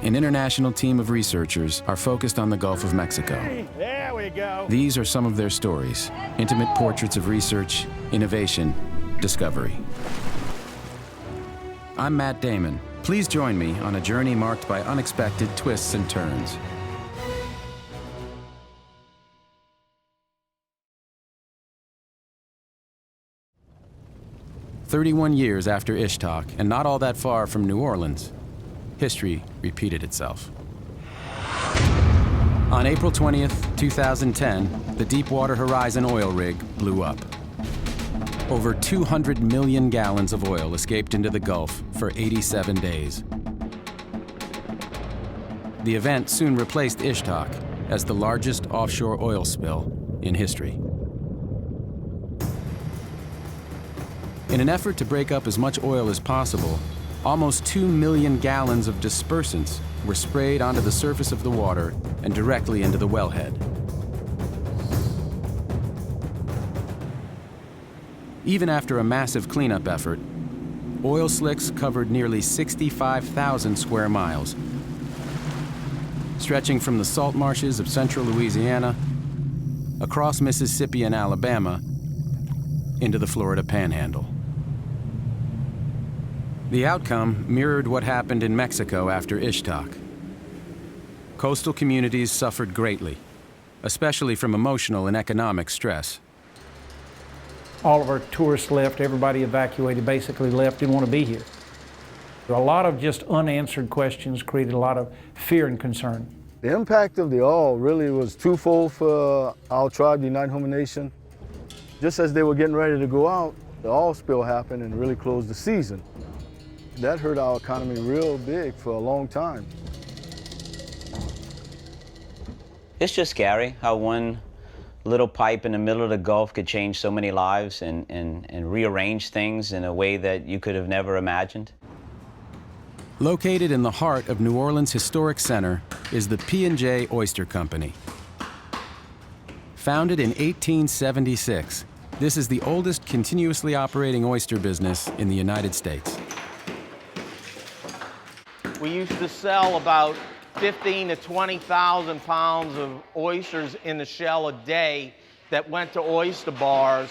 an international team of researchers are focused on the Gulf of Mexico. There we go. These are some of their stories, intimate portraits of research, innovation, discovery. I'm Matt Damon. Please join me on a journey marked by unexpected twists and turns. "31 years after Ixtoc, and not all that far from New Orleans, history repeated itself. On April 20th, 2010, the Deepwater Horizon oil rig blew up. Over 200 million gallons of oil escaped into the Gulf for 87 days. The event soon replaced Ixtoc as the largest offshore oil spill in history. In an effort to break up as much oil as possible, almost 2 million gallons of dispersants were sprayed onto the surface of the water and directly into the wellhead. Even after a massive cleanup effort, oil slicks covered nearly 65,000 square miles, stretching from the salt marshes of central Louisiana, across Mississippi and Alabama, into the Florida panhandle. The outcome mirrored what happened in Mexico after Ixtoc. Coastal communities suffered greatly, especially from emotional and economic stress. All of our tourists left, everybody evacuated, basically left, didn't want to be here. A lot of just unanswered questions created a lot of fear and concern. The impact of the oil really was twofold for our tribe, the United Houma Nation. Just as they were getting ready to go out, the oil spill happened and really closed the season. That hurt our economy real big for a long time. It's just scary how one little pipe in the middle of the Gulf could change so many lives and rearrange things in a way that you could have never imagined. Located in the heart of New Orleans' historic center is the P&J Oyster Company. Founded in 1876, this is the oldest continuously operating oyster business in the United States. We used to sell about 15 to 20,000 pounds of oysters in the shell a day that went to oyster bars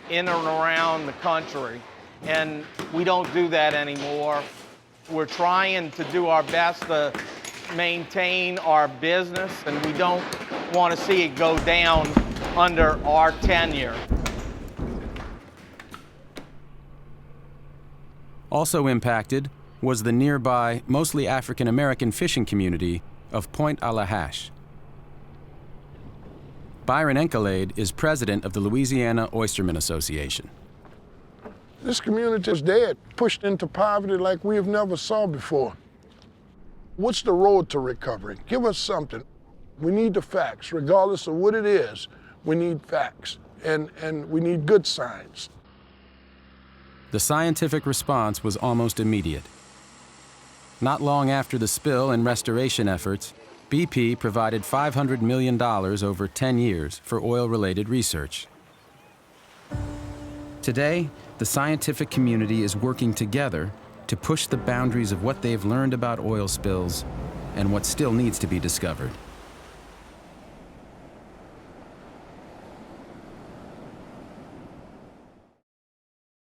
in and around the country. And we don't do that anymore. We're trying to do our best to maintain our business, and we don't want to see it go down under our tenure. Also impacted was the nearby, mostly African-American fishing community of Point à la Hache. Byron Enkelade is president of the Louisiana Oystermen Association. This community is dead, pushed into poverty like we have never saw before. What's the road to recovery? Give us something. We need the facts, regardless of what it is. We need facts, and we need good science. The scientific response was almost immediate. Not long after the spill and restoration efforts, BP provided $500 million over 10 years for oil-related research. Today, the scientific community is working together to push the boundaries of what they've learned about oil spills and what still needs to be discovered.